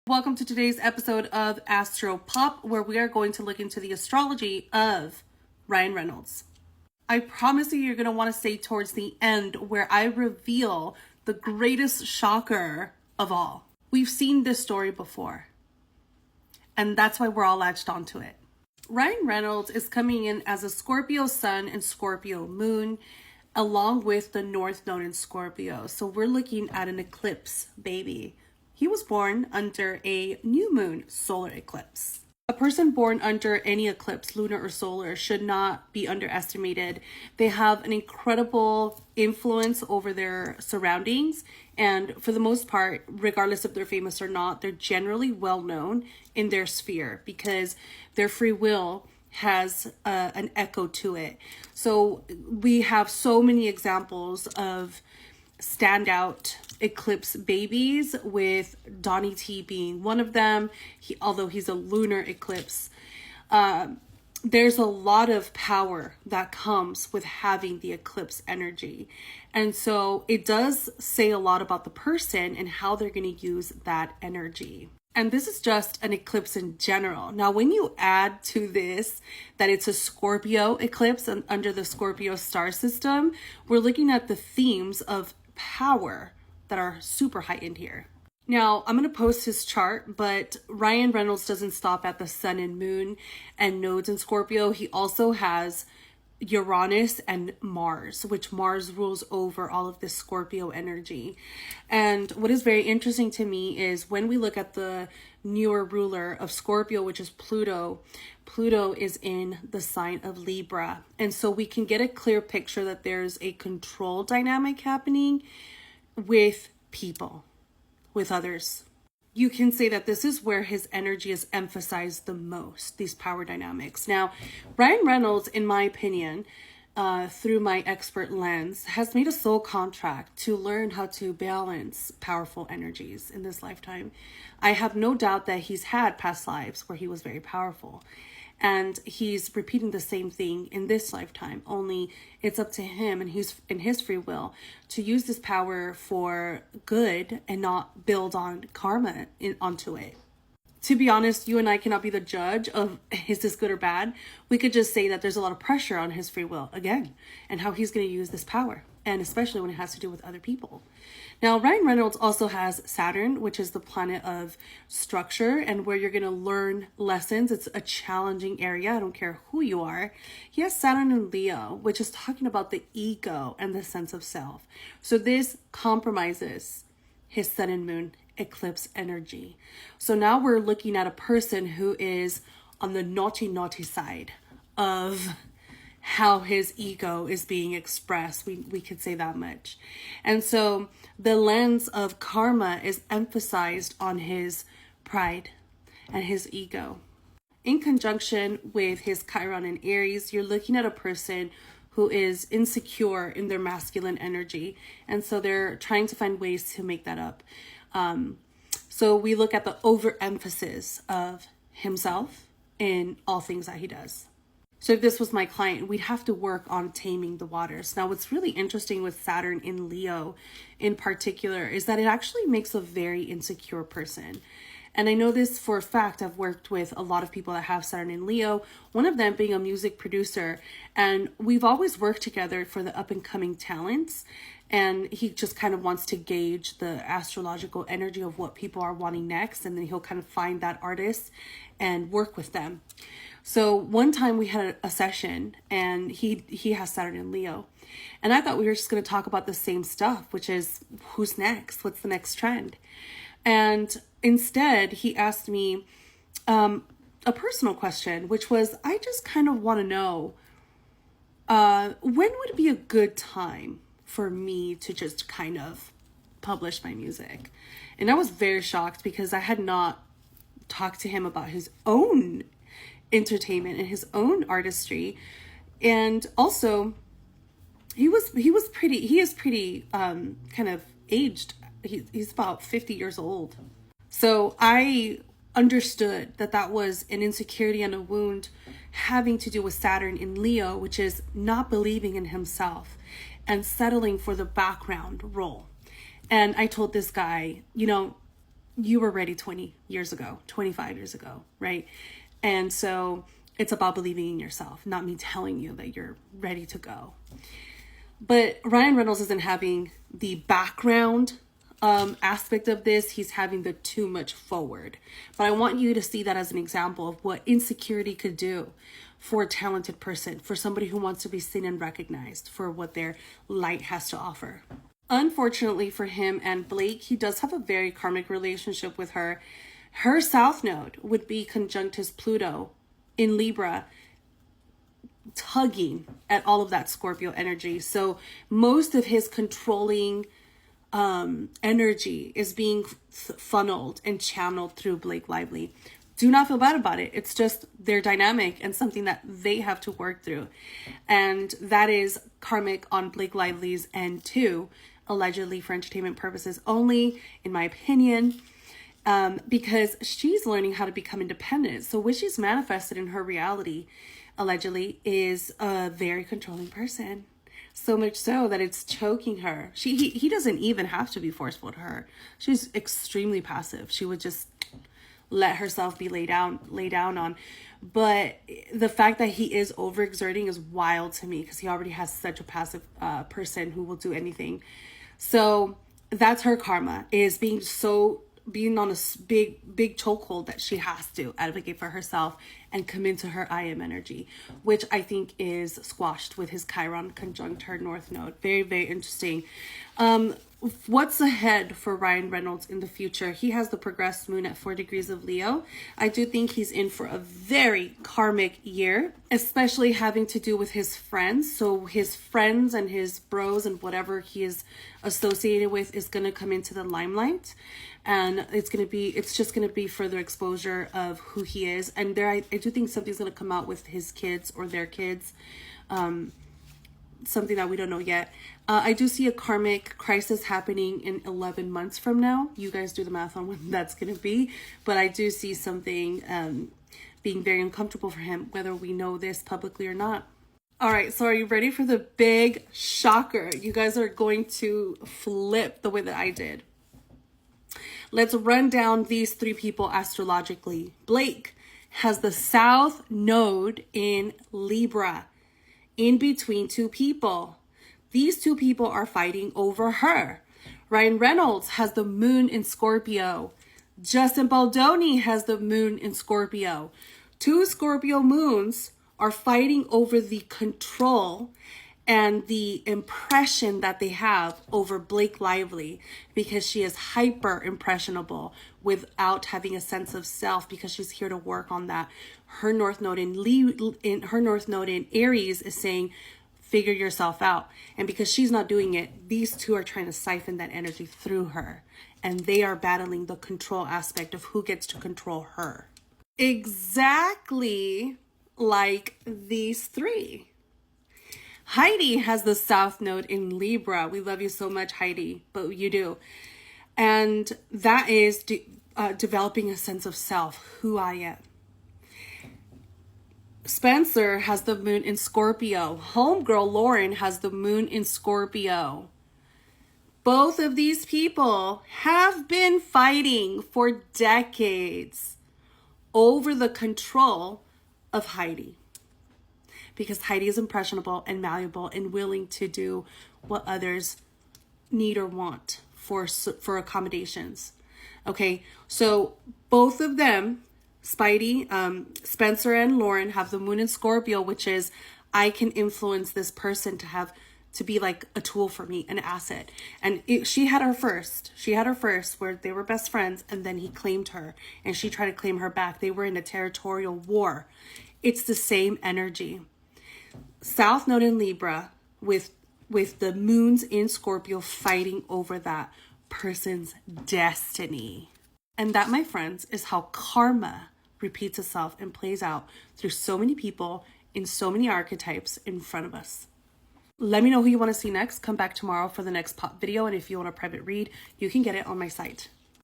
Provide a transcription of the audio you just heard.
Welcome to today's episode of Astro Pop, where we are going to look into the astrology of Ryan Reynolds. I promise you're going to want to stay towards the end where I reveal the greatest shocker of all. We've seen this story before, and that's why we're all latched onto it. Ryan Reynolds is coming in as a Scorpio sun and Scorpio moon, along with the North Node in Scorpio. So we're looking at an eclipse baby. He was born under a new moon solar eclipse. A person born under any eclipse, lunar or solar, should not be underestimated. They have an incredible influence over their surroundings. And for the most part, regardless if they're famous or not, they're generally well known in their sphere because their free will has an echo to it. So we have so many examples of standout eclipse babies, with Donnie T being one of them. Although he's a lunar eclipse, there's a lot of power that comes with having the eclipse energy. And so it does say a lot about the person and how they're going to use that energy. And this is just an eclipse in general. Now, when you add to this that it's a Scorpio eclipse and under the Scorpio star system, we're looking at the themes of power that are super heightened here. Now, I'm going to post his chart, but Ryan Reynolds doesn't stop at the sun and moon and nodes in Scorpio. He also has Uranus and Mars, which Mars rules over all of this Scorpio energy. And what is very interesting to me is when we look at the newer ruler of Scorpio, which is Pluto, Pluto is in the sign of Libra. And so we can get a clear picture that there's a control dynamic happening with people, with others. You can say that this is where his energy is emphasized the most, these power dynamics. Now, Ryan Reynolds, in my opinion, through my expert lens, has made a soul contract to learn how to balance powerful energies in this lifetime. I have no doubt that he's had past lives where he was very powerful. And he's repeating the same thing in this lifetime, only it's up to him and he's in his free will to use this power for good and not build on karma onto it. To be honest, you and I cannot be the judge of is this good or bad. We could just say that there's a lot of pressure on his free will again and how he's going to use this power, and especially when it has to do with other people. Now, Ryan Reynolds also has Saturn, which is the planet of structure and where you're going to learn lessons. It's a challenging area. I don't care who you are. He has Saturn in Leo, which is talking about the ego and the sense of self. So this compromises his sun and moon eclipse energy. So now we're looking at a person who is on the naughty side of how his ego is being expressed. We could say that much. And so the lens of karma is emphasized on his pride and his ego. In conjunction with his Chiron in Aries, you're looking at a person who is insecure in their masculine energy. And so they're trying to find ways to make that up. So we look at the overemphasis of himself in all things that he does. So if this was my client, we'd have to work on taming the waters. Now, what's really interesting with Saturn in Leo in particular is that it actually makes a very insecure person. And I know this for a fact. I've worked with a lot of people that have Saturn in Leo, one of them being a music producer. And we've always worked together for the up and coming talents. And he just kind of wants to gauge the astrological energy of what people are wanting next. And then he'll kind of find that artist and work with them. So one time we had a session and he has Saturn in Leo. And I thought we were just going to talk about the same stuff, which is who's next? What's the next trend? And instead, he asked me a personal question, which was, I just kind of want to know when would it be a good time for me to just kind of publish my music? And I was very shocked because I had not talked to him about his own entertainment and his own artistry. And also he is pretty kind of aged. He's about 50 years old. So I understood that was an insecurity and a wound having to do with Saturn in Leo, which is not believing in himself and settling for the background role. And I told this guy, you were ready 20 years ago, 25 years ago, right? And so it's about believing in yourself, not me telling you that you're ready to go. But Ryan Reynolds isn't having the background aspect of this. He's having the too much forward. But I want you to see that as an example of what insecurity could do for a talented person, for somebody who wants to be seen and recognized for what their light has to offer. Unfortunately for him and Blake, he does have a very karmic relationship with her. Her south node would be conjunct his Pluto in Libra, tugging at all of that Scorpio energy. So most of his controlling energy is being funneled and channeled through Blake Lively. Do not feel bad about it. It's just their dynamic and something that they have to work through. And that is karmic on Blake Lively's end too, allegedly for entertainment purposes only, in my opinion, because she's learning how to become independent. So what she's manifested in her reality, allegedly, is a very controlling person. So much so that it's choking her. He doesn't even have to be forceful to her. She's extremely passive. She would just let herself be laid down on. But the fact that he is overexerting is wild to me, because he already has such a passive person who will do anything. So that's her karma, is being on a big chokehold that she has to advocate for herself and come into her I am energy, which I think is squashed with his Chiron conjunct her north node. Very, very interesting. What's ahead for Ryan Reynolds in the future? He has the progressed moon at 4 degrees of Leo. I do think he's in for a very karmic year, especially having to do with his friends. So his friends and his bros and whatever he is associated with is going to come into the limelight. And it's just going to be further exposure of who he is. And I do think something's going to come out with his kids or their kids. Something that we don't know yet. I do see a karmic crisis happening in 11 months from now. You guys do the math on when that's going to be. But I do see something being very uncomfortable for him, whether we know this publicly or not. All right, so are you ready for the big shocker? You guys are going to flip the way that I did. Let's run down these 3 people astrologically. Blake has the south node in Libra, in between 2 people. These 2 people are fighting over her. Ryan Reynolds has the moon in Scorpio. Justin Baldoni has the moon in Scorpio. 2 Scorpio moons are fighting over the control and the impression that they have over Blake Lively, because she is hyper impressionable without having a sense of self, because she's here to work on that. Her north node in Aries is saying, figure yourself out. And because she's not doing it, these 2 are trying to siphon that energy through her. And they are battling the control aspect of who gets to control her. Exactly like these 3. Heidi has the south node in Libra. We love you so much, Heidi, but you do. And that is developing a sense of self, who I am. Spencer has the moon in Scorpio. Homegirl Lauren has the moon in Scorpio. Both of these people have been fighting for decades over the control of Heidi, because Heidi is impressionable and malleable and willing to do what others need or want for accommodations. Okay, so both of them, Spencer and Lauren, have the moon in Scorpio, which is, I can influence this person to be like a tool for me, an asset. And she had her first where they were best friends, and then he claimed her and she tried to claim her back. They were in a territorial war. It's the same energy. South node in Libra with the moons in Scorpio fighting over that person's destiny. And that, my friends, is how karma repeats itself and plays out through so many people in so many archetypes in front of us. Let me know who you want to see next. Come back tomorrow for the next pop video. And if you want a private read, you can get it on my site.